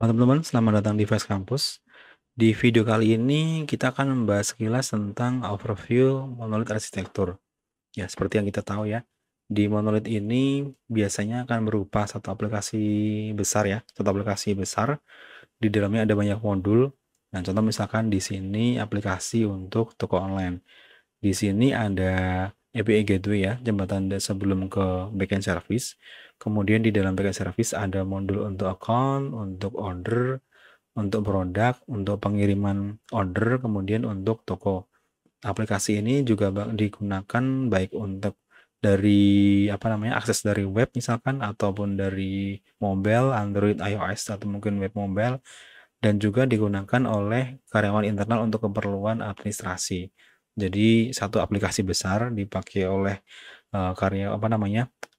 Teman-teman, selamat datang di Fast Campus. Di video kali ini kita akan membahas sekilas tentang overview monolit arsitektur. Ya, seperti yang kita tahu ya, di monolit ini biasanya akan berupa satu aplikasi besar ya, satu aplikasi besar. Di dalamnya ada banyak modul. Nah, contoh misalkan di sini aplikasi untuk toko online. Di sini ada API Gateway ya, jembatan sebelum ke backend service. Kemudian di dalam backend service ada modul untuk account, untuk order, untuk produk, untuk pengiriman order, kemudian untuk toko. Aplikasi ini juga digunakan baik untuk dari akses dari web misalkan ataupun dari mobile, Android, iOS atau mungkin web mobile, dan juga digunakan oleh karyawan internal untuk keperluan administrasi. Jadi satu aplikasi besar dipakai oleh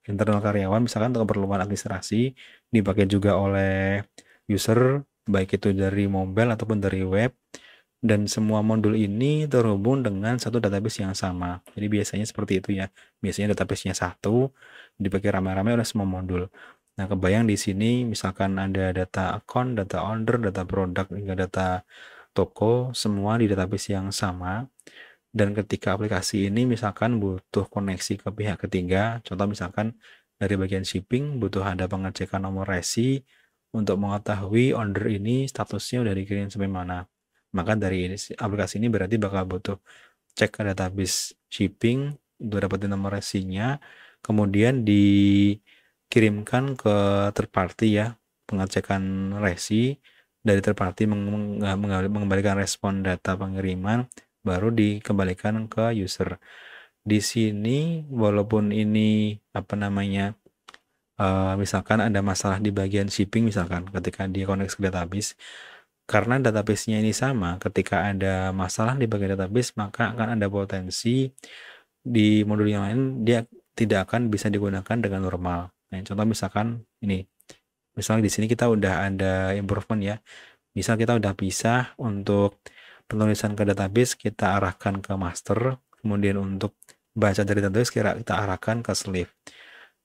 internal karyawan misalkan untuk keperluan administrasi, dipakai juga oleh user baik itu dari mobile ataupun dari web, dan semua modul ini terhubung dengan satu database yang sama. Jadi biasanya seperti itu ya. Biasanya database-nya satu, dipakai ramai-ramai oleh semua modul. Nah, kebayang di sini misalkan ada data account, data order, data produk, hingga data toko, semua di database yang sama. Dan ketika aplikasi ini misalkan butuh koneksi ke pihak ketiga, contoh misalkan dari bagian shipping butuh ada pengecekan nomor resi untuk mengetahui order ini statusnya udah dikirim sampai mana. Maka dari aplikasi ini berarti bakal butuh cek ke database shipping untuk dapetin nomor resinya, kemudian dikirimkan ke third party ya, pengecekan resi dari third party mengembalikan respon data pengiriman, baru dikembalikan ke user. Di sini walaupun ini misalkan ada masalah di bagian shipping misalkan ketika dia koneksi ke database, karena database-nya ini sama, ketika ada masalah di bagian database maka akan ada potensi di modul yang lain dia tidak akan bisa digunakan dengan normal. Nah, contoh misalkan ini, misalnya di sini kita udah ada improvement ya. Misal kita udah bisa untuk penulisan ke database kita arahkan ke master, kemudian untuk baca dari database kita arahkan ke sleeve.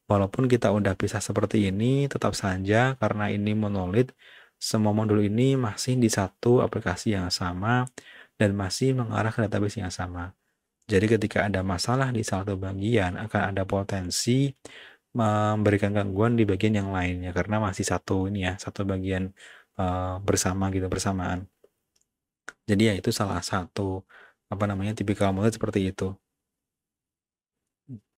Walaupun kita udah bisa seperti ini, tetap saja karena ini monolit, semua modul ini masih di satu aplikasi yang sama dan masih mengarah ke database yang sama. Jadi ketika ada masalah di satu bagian akan ada potensi memberikan gangguan di bagian yang lainnya karena masih satu ini ya, satu bagian bersama gitu, bersamaan. Jadi ya itu salah satu tipikal monolit seperti itu.